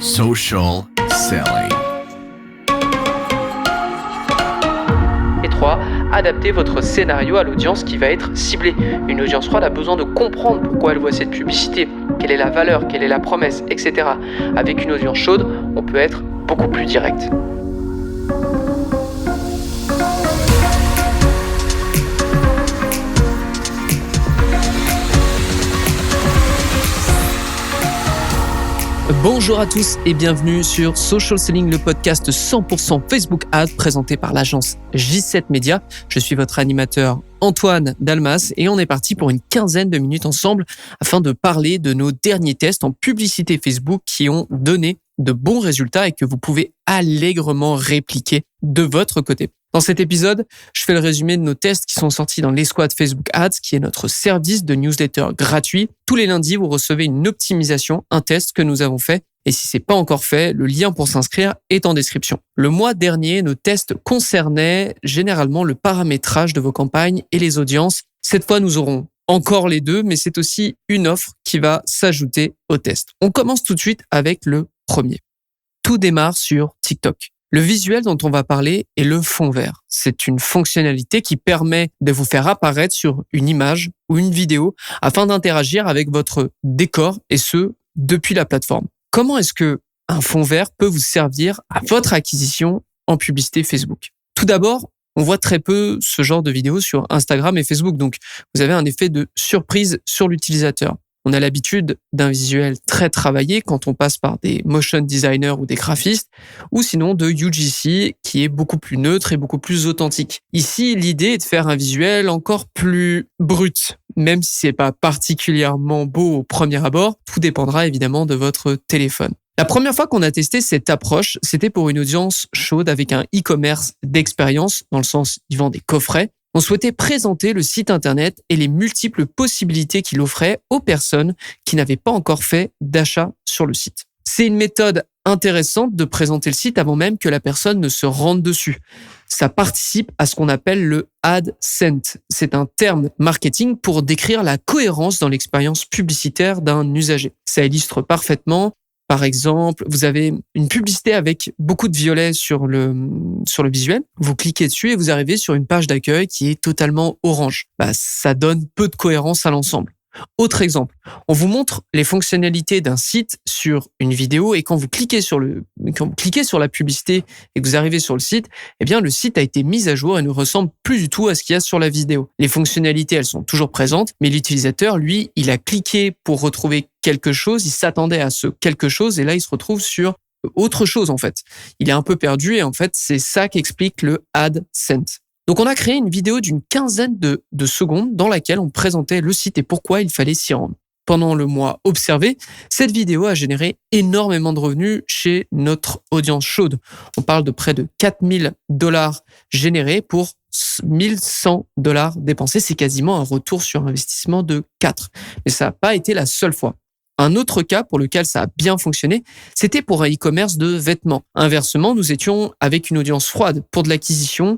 Social selling. Et 3. Adaptez votre scénario à l'audience qui va être ciblée. Une audience froide a besoin de comprendre pourquoi elle voit cette publicité, quelle est la valeur, quelle est la promesse, etc. Avec une audience chaude, on peut être beaucoup plus direct. Bonjour à tous et bienvenue sur Social Selling, le podcast 100% Facebook Ads présenté par l'agence J7 Media. Je suis votre animateur Antoine Dalmas et on est parti pour une quinzaine de minutes ensemble afin de parler de nos derniers tests en publicité Facebook qui ont donné de bons résultats et que vous pouvez allègrement répliquer de votre côté. Dans cet épisode, je fais le résumé de nos tests qui sont sortis dans l'Escouade Facebook Ads, qui est notre service de newsletter gratuit. Tous les lundis, vous recevez une optimisation, un test que nous avons fait. Et si c'est pas encore fait, le lien pour s'inscrire est en description. Le mois dernier, nos tests concernaient généralement le paramétrage de vos campagnes et les audiences. Cette fois, nous aurons encore les deux, mais c'est aussi une offre qui va s'ajouter au test. On commence tout de suite avec le premier. Tout démarre sur TikTok. Le visuel dont on va parler est le fond vert. C'est une fonctionnalité qui permet de vous faire apparaître sur une image ou une vidéo afin d'interagir avec votre décor et ce, depuis la plateforme. Comment est-ce que un fond vert peut vous servir à votre acquisition en publicité Facebook? Tout d'abord, on voit très peu ce genre de vidéos sur Instagram et Facebook, donc vous avez un effet de surprise sur l'utilisateur. On a l'habitude d'un visuel très travaillé quand on passe par des motion designers ou des graphistes, ou sinon de UGC qui est beaucoup plus neutre et beaucoup plus authentique. Ici, l'idée est de faire un visuel encore plus brut, même si c'est pas particulièrement beau au premier abord. Tout dépendra évidemment de votre téléphone. La première fois qu'on a testé cette approche, c'était pour une audience chaude avec un e-commerce d'expérience, dans le sens ils vendent des coffrets. On souhaitait présenter le site internet et les multiples possibilités qu'il offrait aux personnes qui n'avaient pas encore fait d'achat sur le site. C'est une méthode intéressante de présenter le site avant même que la personne ne se rende dessus. Ça participe à ce qu'on appelle le AdSense. C'est un terme marketing pour décrire la cohérence dans l'expérience publicitaire d'un usager. Ça illustre parfaitement. Par exemple, vous avez une publicité avec beaucoup de violet sur le visuel. Vous cliquez dessus et vous arrivez sur une page d'accueil qui est totalement orange. Ça donne peu de cohérence à l'ensemble. Autre exemple, on vous montre les fonctionnalités d'un site sur une vidéo et quand vous cliquez sur la publicité et que vous arrivez sur le site, eh bien, le site a été mis à jour et ne ressemble plus du tout à ce qu'il y a sur la vidéo. Les fonctionnalités, elles sont toujours présentes, mais l'utilisateur, lui, il a cliqué pour retrouver quelque chose, il s'attendait à ce quelque chose et là, il se retrouve sur autre chose, en fait. Il est un peu perdu et en fait, c'est ça qu'explique le AdSense. Donc, on a créé une vidéo d'une quinzaine de secondes dans laquelle on présentait le site et pourquoi il fallait s'y rendre. Pendant le mois observé, cette vidéo a généré énormément de revenus chez notre audience chaude. On parle de près de $4,000 générés pour $1,100 dépensés. C'est quasiment un retour sur investissement de 4. Mais ça n'a pas été la seule fois. Un autre cas pour lequel ça a bien fonctionné, c'était pour un e-commerce de vêtements. Inversement, nous étions avec une audience froide pour de l'acquisition.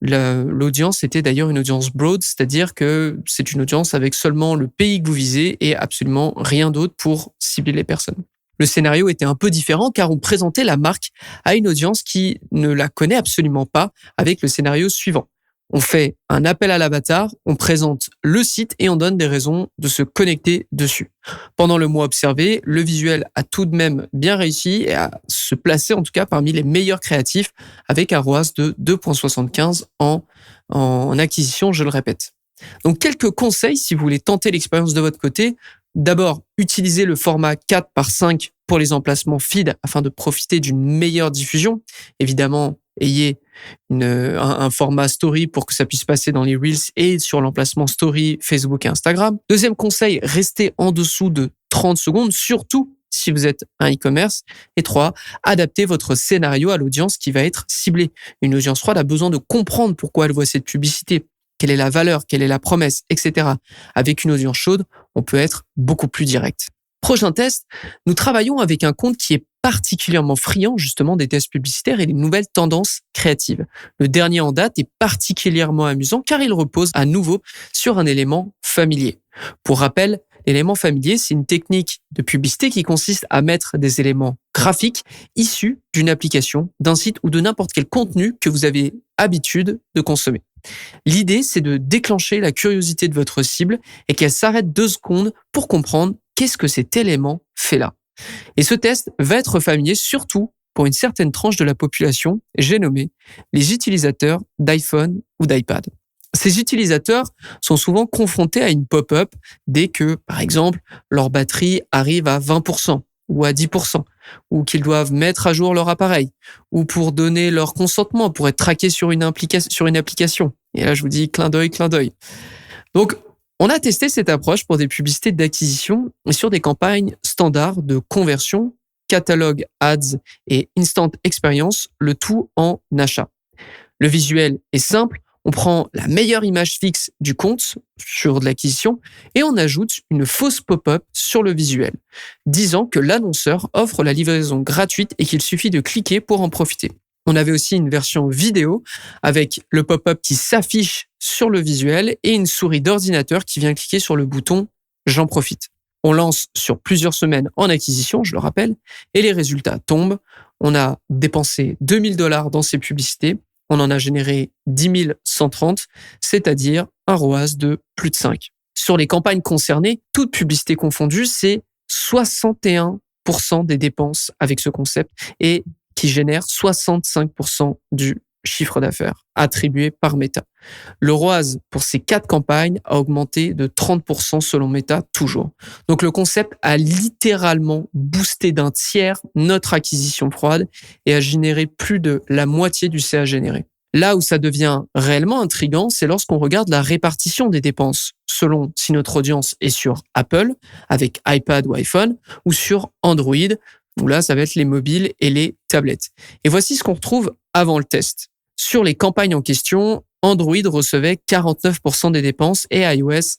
L'audience était d'ailleurs une audience broad, c'est-à-dire que c'est une audience avec seulement le pays que vous visez et absolument rien d'autre pour cibler les personnes. Le scénario était un peu différent car on présentait la marque à une audience qui ne la connaît absolument pas avec le scénario suivant. On fait un appel à l'avatar, on présente le site et on donne des raisons de se connecter dessus. Pendant le mois observé, le visuel a tout de même bien réussi et a se placer en tout cas parmi les meilleurs créatifs avec un ROAS de 2,75 en acquisition, je le répète. Donc quelques conseils si vous voulez tenter l'expérience de votre côté. D'abord, utilisez le format 4:5 pour les emplacements feed afin de profiter d'une meilleure diffusion. Évidemment, ayez un format story pour que ça puisse passer dans les Reels et sur l'emplacement story Facebook et Instagram. Deuxième conseil, restez en dessous de 30 secondes, surtout si vous êtes un e-commerce. Et 3, adaptez votre scénario à l'audience qui va être ciblée. Une audience froide a besoin de comprendre pourquoi elle voit cette publicité, quelle est la valeur, quelle est la promesse, etc. Avec une audience chaude, on peut être beaucoup plus direct. Prochain test, nous travaillons avec un compte qui est particulièrement friand justement des tests publicitaires et des nouvelles tendances créatives. Le dernier en date est particulièrement amusant car il repose à nouveau sur un élément familier. Pour rappel, l'élément familier, c'est une technique de publicité qui consiste à mettre des éléments graphique issu d'une application, d'un site ou de n'importe quel contenu que vous avez habitude de consommer. L'idée, c'est de déclencher la curiosité de votre cible et qu'elle s'arrête 2 secondes pour comprendre qu'est-ce que cet élément fait là. Et ce test va être familier surtout pour une certaine tranche de la population, j'ai nommé les utilisateurs d'iPhone ou d'iPad. Ces utilisateurs sont souvent confrontés à une pop-up dès que, par exemple, leur batterie arrive à 20% ou à 10%, ou qu'ils doivent mettre à jour leur appareil, ou pour donner leur consentement pour être traqués sur une application. Et là, je vous dis clin d'œil. Donc, on a testé cette approche pour des publicités d'acquisition et sur des campagnes standards de conversion, catalogue ads et instant experience, le tout en achat. Le visuel est simple. On prend la meilleure image fixe du compte sur de l'acquisition et on ajoute une fausse pop-up sur le visuel, disant que l'annonceur offre la livraison gratuite et qu'il suffit de cliquer pour en profiter. On avait aussi une version vidéo avec le pop-up qui s'affiche sur le visuel et une souris d'ordinateur qui vient cliquer sur le bouton « J'en profite ». On lance sur plusieurs semaines en acquisition, je le rappelle, et les résultats tombent. On a dépensé $2 000 dans ces publicités. On en a généré 10 130, c'est-à-dire un ROAS de plus de 5. Sur les campagnes concernées, toutes publicités confondues, c'est 61% des dépenses avec ce concept et qui génère 65% du chiffre d'affaires attribué par Meta. Le ROAS pour ces 4 campagnes a augmenté de 30% selon Meta toujours. Donc le concept a littéralement boosté d'un tiers notre acquisition froide et a généré plus de la moitié du CA généré. Là où ça devient réellement intriguant, c'est lorsqu'on regarde la répartition des dépenses selon si notre audience est sur Apple avec iPad ou iPhone ou sur Android où là ça va être les mobiles et les tablettes. Et voici ce qu'on retrouve avant le test. Sur les campagnes en question, Android recevait 49% des dépenses et iOS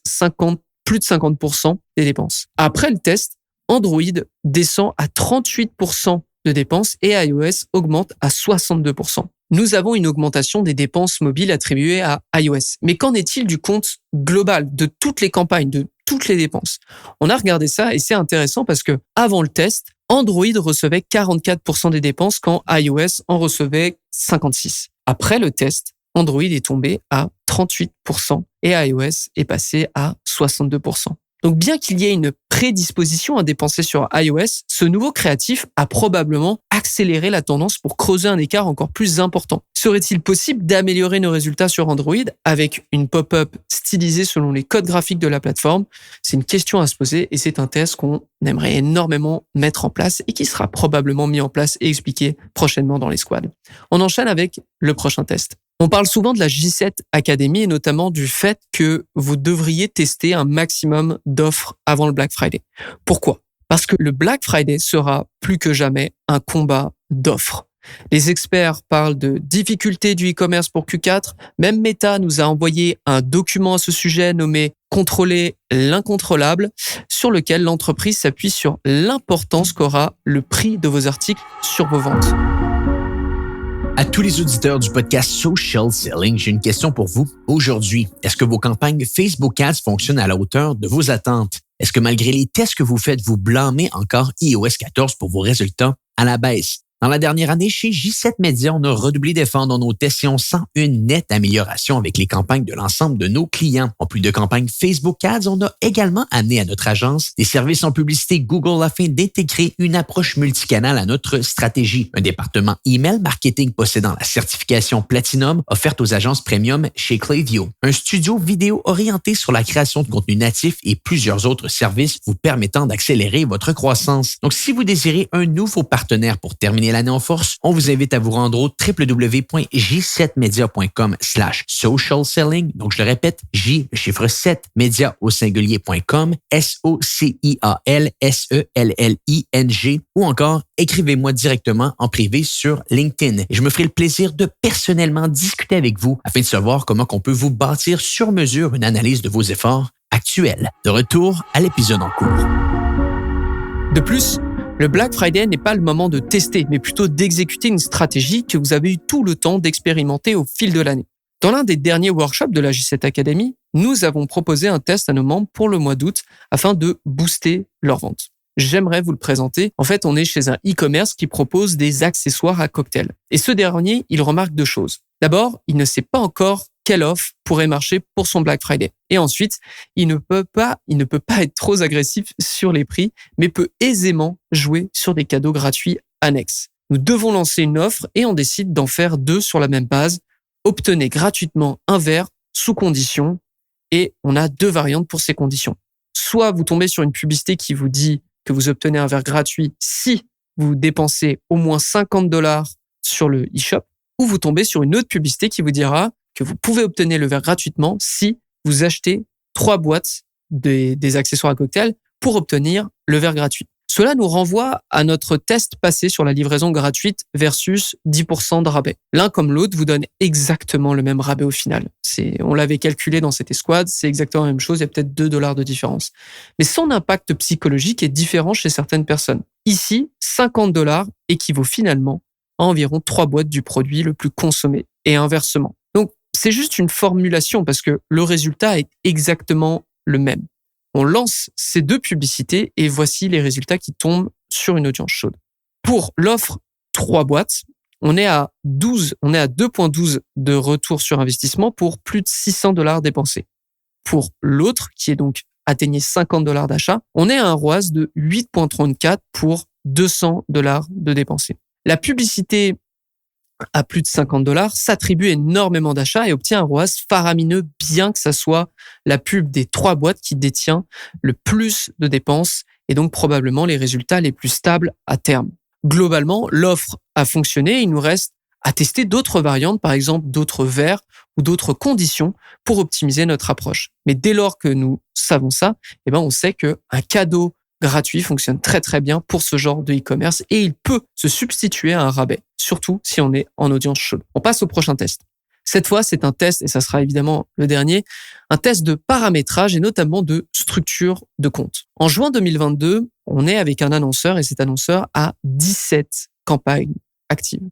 plus de 50% des dépenses. Après le test, Android descend à 38% de dépenses et iOS augmente à 62%. Nous avons une augmentation des dépenses mobiles attribuées à iOS. Mais qu'en est-il du compte global de toutes les campagnes, de toutes les dépenses? On a regardé ça et c'est intéressant parce que avant le test, Android recevait 44% des dépenses quand iOS en recevait 56%. Après le test, Android est tombé à 38% et iOS est passé à 62%. Donc bien qu'il y ait une prédisposition à dépenser sur iOS, ce nouveau créatif a probablement accéléré la tendance pour creuser un écart encore plus important. Serait-il possible d'améliorer nos résultats sur Android avec une pop-up stylisée selon les codes graphiques de la plateforme? C'est une question à se poser et c'est un test qu'on aimerait énormément mettre en place et qui sera probablement mis en place et expliqué prochainement dans les squads. On enchaîne avec le prochain test. On parle souvent de la J7 Academy et notamment du fait que vous devriez tester un maximum d'offres avant le Black Friday. Pourquoi? Parce que le Black Friday sera plus que jamais un combat d'offres. Les experts parlent de difficultés du e-commerce pour Q4. Même Meta nous a envoyé un document à ce sujet nommé « Contrôler l'incontrôlable » sur lequel l'entreprise s'appuie sur l'importance qu'aura le prix de vos articles sur vos ventes. À tous les auditeurs du podcast Social Selling, j'ai une question pour vous. Aujourd'hui, est-ce que vos campagnes Facebook Ads fonctionnent à la hauteur de vos attentes? Est-ce que malgré les tests que vous faites, vous blâmez encore iOS 14 pour vos résultats à la baisse? Dans la dernière année, chez J7 Media, on a redoublé d'efforts dans nos tests et on sent une nette amélioration avec les campagnes de l'ensemble de nos clients. En plus de campagnes Facebook Ads, on a également amené à notre agence des services en publicité Google afin d'intégrer une approche multicanale à notre stratégie. Un département email marketing possédant la certification Platinum offerte aux agences premium chez Klaviyo. Un studio vidéo orienté sur la création de contenu natif et plusieurs autres services vous permettant d'accélérer votre croissance. Donc, si vous désirez un nouveau partenaire pour terminer l'année en force, on vous invite à vous rendre au www.j7media.com/social selling. Donc, je le répète, J, le chiffre 7, média au singulier.com, SOCIALSELLING, ou encore écrivez-moi directement en privé sur LinkedIn. Et je me ferai le plaisir de personnellement discuter avec vous afin de savoir comment on peut vous bâtir sur mesure une analyse de vos efforts actuels. De retour à l'épisode en cours. De plus, le Black Friday n'est pas le moment de tester, mais plutôt d'exécuter une stratégie que vous avez eu tout le temps d'expérimenter au fil de l'année. Dans l'un des derniers workshops de la J7 Academy, nous avons proposé un test à nos membres pour le mois d'août afin de booster leurs ventes. j'aimerais vous le présenter. En fait, on est chez un e-commerce qui propose des accessoires à cocktail. Et ce dernier, il remarque 2 choses. D'abord, il ne sait pas encore quelle offre pourrait marcher pour son Black Friday. Et ensuite, il ne peut pas être trop agressif sur les prix, mais peut aisément jouer sur des cadeaux gratuits annexes. Nous devons lancer une offre et on décide d'en faire 2 sur la même base. Obtenez gratuitement un verre sous condition et on a 2 variantes pour ces conditions. Soit vous tombez sur une publicité qui vous dit que vous obtenez un verre gratuit si vous dépensez au moins $50 sur le e-shop, ou vous tombez sur une autre publicité qui vous dira que vous pouvez obtenir le verre gratuitement si vous achetez 3 boîtes des accessoires à cocktail pour obtenir le verre gratuit. Cela nous renvoie à notre test passé sur la livraison gratuite versus 10% de rabais. L'un comme l'autre vous donne exactement le même rabais au final. On l'avait calculé dans cette escouade, c'est exactement la même chose, il y a peut-être $2 de différence. Mais son impact psychologique est différent chez certaines personnes. Ici, $50 équivaut finalement à environ 3 boîtes du produit le plus consommé et inversement. Donc, c'est juste une formulation parce que le résultat est exactement le même. On lance ces 2 publicités et voici les résultats qui tombent sur une audience chaude. Pour l'offre 3 boîtes, on est à 2,12 de retour sur investissement pour plus de $600 dépensés. Pour l'autre, qui est donc atteignait $50 d'achat, on est à un ROAS de 8,34 pour $200 de dépensés. La publicité à plus de $50 s'attribue énormément d'achats et obtient un ROAS faramineux, bien que ça soit la pub des 3 boîtes qui détient le plus de dépenses et donc probablement les résultats les plus stables à terme. Globalement, l'offre a fonctionné, il nous reste à tester d'autres variantes, par exemple d'autres verres ou d'autres conditions pour optimiser notre approche. Mais dès lors que nous savons ça, on sait qu'un cadeau gratuit fonctionne très très bien pour ce genre de e-commerce et il peut se substituer à un rabais, surtout si on est en audience chaude. On passe au prochain test. Cette fois, c'est un test, et ça sera évidemment le dernier, un test de paramétrage et notamment de structure de compte. En juin 2022, on est avec un annonceur et cet annonceur a 17 campagnes actives,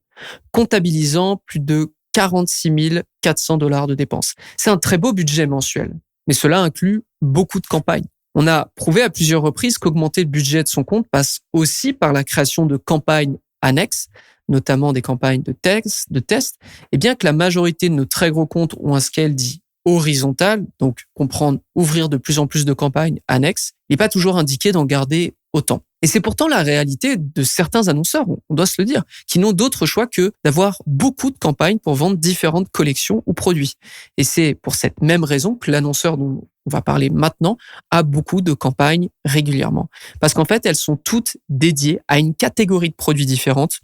comptabilisant plus de $46 400 de dépenses. C'est un très beau budget mensuel, mais cela inclut beaucoup de campagnes. On a prouvé à plusieurs reprises qu'augmenter le budget de son compte passe aussi par la création de campagnes annexes, notamment des campagnes de test, et bien que la majorité de nos très gros comptes ont un scale dit horizontal, donc comprendre ouvrir de plus en plus de campagnes annexes, il n'est pas toujours indiqué d'en garder autant. Et c'est pourtant la réalité de certains annonceurs, on doit se le dire, qui n'ont d'autre choix que d'avoir beaucoup de campagnes pour vendre différentes collections ou produits. Et c'est pour cette même raison que l'annonceur dont on va parler maintenant a beaucoup de campagnes régulièrement. Parce qu'en fait, elles sont toutes dédiées à une catégorie de produits différentes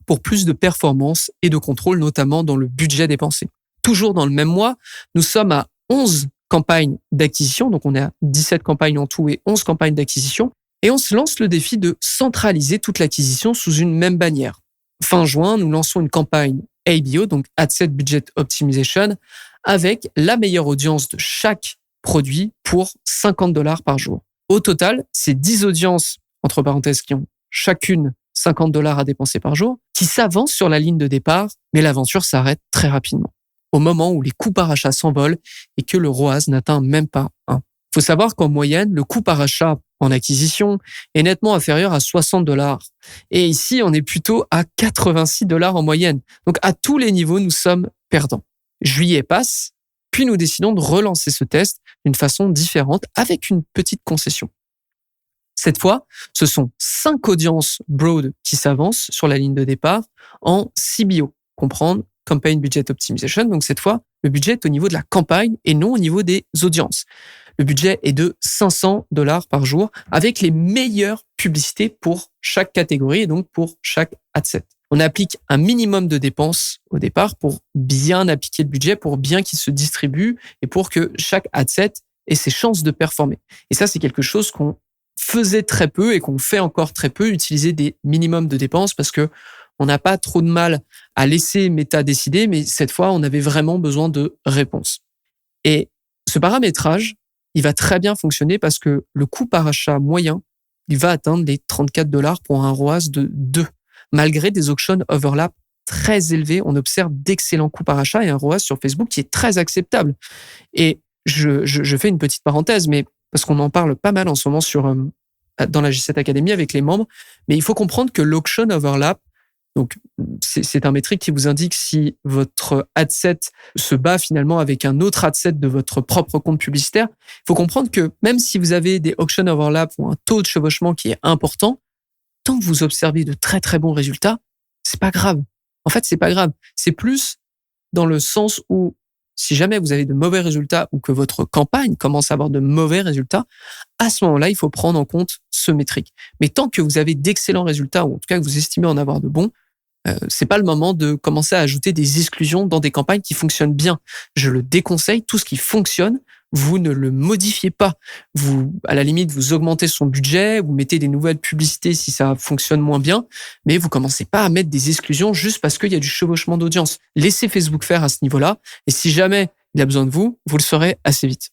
pour plus de performance et de contrôle, notamment dans le budget dépensé. Toujours dans le même mois, nous sommes à 11 campagnes d'acquisition, donc on est à 17 campagnes en tout et 11 campagnes d'acquisition, et on se lance le défi de centraliser toute l'acquisition sous une même bannière. Fin juin, nous lançons une campagne ABO, donc Ad Set Budget Optimization, avec la meilleure audience de chaque produit pour $50 par jour. Au total, c'est 10 audiences, entre parenthèses, qui ont chacune $50 à dépenser par jour, qui s'avancent sur la ligne de départ, mais l'aventure s'arrête très rapidement, au moment où les coûts par achat s'envolent et que le ROAS n'atteint même pas 1. Il faut savoir qu'en moyenne, le coût par achat en acquisition est nettement inférieur à $60. Et ici, on est plutôt à $86 en moyenne. Donc, à tous les niveaux, nous sommes perdants. Juillet passe, puis nous décidons de relancer ce test d'une façon différente avec une petite concession. Cette fois, ce sont 5 audiences broad qui s'avancent sur la ligne de départ en CBO, comprendre Campaign Budget Optimization. Donc cette fois, le budget est au niveau de la campagne et non au niveau des audiences. Le budget est de $500 par jour avec les meilleures publicités pour chaque catégorie et donc pour chaque ad set. On applique un minimum de dépenses au départ pour bien appliquer le budget, pour bien qu'il se distribue et pour que chaque ad set ait ses chances de performer. Et ça, c'est quelque chose qu'on faisait très peu et qu'on fait encore très peu, utiliser des minimums de dépenses parce que on n'a pas trop de mal à laisser Meta décider, mais cette fois, on avait vraiment besoin de réponses. Et ce paramétrage, il va très bien fonctionner parce que le coût par achat moyen, il va atteindre les $34 pour un ROAS de 2. Malgré des auction overlap très élevés, on observe d'excellents coûts par achat et un ROAS sur Facebook qui est très acceptable. Et je fais une petite parenthèse, mais parce qu'on en parle pas mal en ce moment sur dans la J7 Academy avec les membres. Mais il faut comprendre que l'auction overlap, donc c'est un métrique qui vous indique si votre ad set se bat finalement avec un autre ad set de votre propre compte publicitaire. Il faut comprendre que même si vous avez des auction overlap ou un taux de chevauchement qui est important, tant que vous observez de très très bons résultats, c'est pas grave. En fait, c'est pas grave. C'est plus dans le sens où si jamais vous avez de mauvais résultats ou que votre campagne commence à avoir de mauvais résultats, à ce moment-là, il faut prendre en compte ce métrique. Mais tant que vous avez d'excellents résultats, ou en tout cas que vous estimez en avoir de bons, c'est pas le moment de commencer à ajouter des exclusions dans des campagnes qui fonctionnent bien. Je le déconseille. Tout ce qui fonctionne, vous ne le modifiez pas. Vous, à la limite, vous augmentez son budget, vous mettez des nouvelles publicités si ça fonctionne moins bien, mais vous commencez pas à mettre des exclusions juste parce qu'il y a du chevauchement d'audience. Laissez Facebook faire à ce niveau-là, et si jamais il a besoin de vous, vous le saurez assez vite.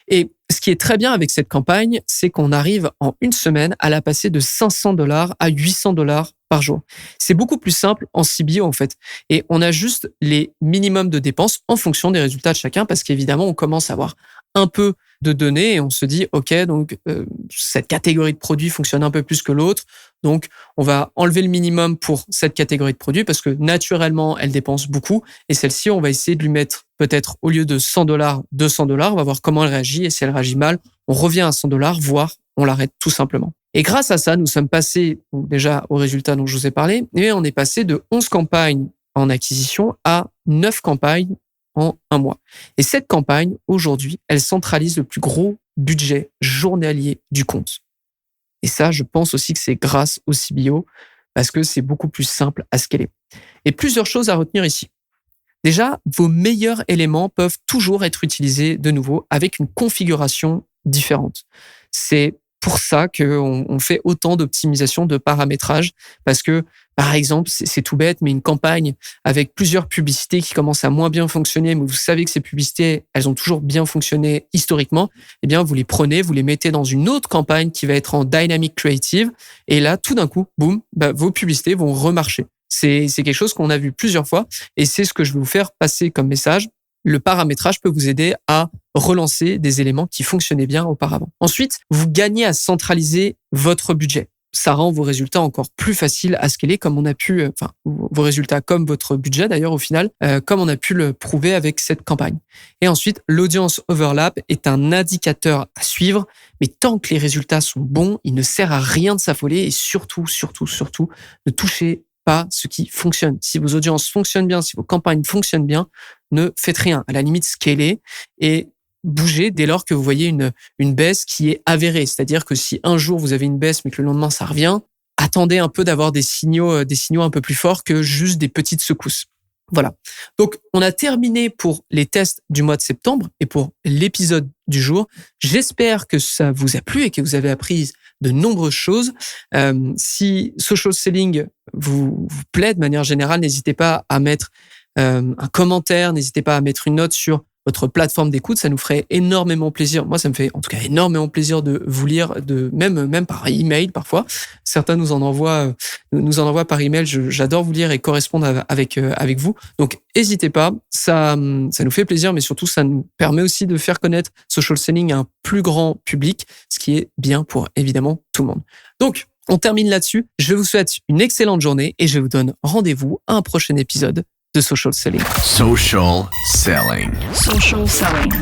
Et ce qui est très bien avec cette campagne, c'est qu'on arrive en une semaine à la passer de $500 à $800 par jour. C'est beaucoup plus simple en CBO en fait. Et on a juste les minimums de dépenses en fonction des résultats de chacun parce qu'évidemment, on commence à avoir un peu de données et on se dit, OK, donc cette catégorie de produits fonctionne un peu plus que l'autre. Donc, on va enlever le minimum pour cette catégorie de produits parce que naturellement, elle dépense beaucoup. Et celle-ci, on va essayer de lui mettre peut-être au lieu de $100, $200. On va voir comment elle réagit. Et si elle réagit mal, on revient à $100, voire on l'arrête tout simplement. Et grâce à ça, nous sommes passés déjà aux résultats dont je vous ai parlé. Et on est passé de 11 campagnes en acquisition à 9 campagnes en un mois. Et cette campagne, aujourd'hui, elle centralise le plus gros budget journalier du compte. Et ça, je pense aussi que c'est grâce au CBO parce que c'est beaucoup plus simple à scaler. Et plusieurs choses à retenir ici. Déjà, vos meilleurs éléments peuvent toujours être utilisés de nouveau avec une configuration différente. C'est pour ça qu'on fait autant d'optimisation de paramétrage parce que, par exemple, c'est tout bête, mais une campagne avec plusieurs publicités qui commencent à moins bien fonctionner, mais vous savez que ces publicités, elles ont toujours bien fonctionné historiquement, eh bien, vous les prenez, vous les mettez dans une autre campagne qui va être en Dynamic Creative et là, tout d'un coup, boum, vos publicités vont remarcher. C'est quelque chose qu'on a vu plusieurs fois et c'est ce que je vais vous faire passer comme message. Le paramétrage peut vous aider à relancer des éléments qui fonctionnaient bien auparavant. Ensuite, vous gagnez à centraliser votre budget. Ça rend vos résultats encore plus faciles à scaler comme on a pu, vos résultats comme votre budget d'ailleurs au final, comme on a pu le prouver avec cette campagne. Et ensuite, l'audience overlap est un indicateur à suivre, mais tant que les résultats sont bons, il ne sert à rien de s'affoler et surtout, ne touchez pas ce qui fonctionne. Si vos audiences fonctionnent bien, si vos campagnes fonctionnent bien, ne faites rien. À la limite, scalez et bougez dès lors que vous voyez une baisse qui est avérée. C'est-à-dire que si un jour vous avez une baisse mais que le lendemain ça revient, attendez un peu d'avoir des signaux un peu plus forts que juste des petites secousses. Voilà. Donc, on a terminé pour les tests du mois de septembre et pour l'épisode du jour. J'espère que ça vous a plu et que vous avez appris de nombreuses choses. Si social selling vous plaît de manière générale, n'hésitez pas à mettre un commentaire, n'hésitez pas à mettre une note sur votre plateforme d'écoute, ça nous ferait énormément plaisir. Moi, ça me fait en tout cas énormément plaisir de vous lire, même par email parfois. Certains nous en envoient par email. J'adore vous lire et correspondre avec vous. Donc, n'hésitez pas. Ça nous fait plaisir, mais surtout, ça nous permet aussi de faire connaître social selling à un plus grand public, ce qui est bien pour évidemment tout le monde. Donc, on termine là-dessus. Je vous souhaite une excellente journée et je vous donne rendez-vous à un prochain épisode de Social Selling. Social Selling. Social Selling.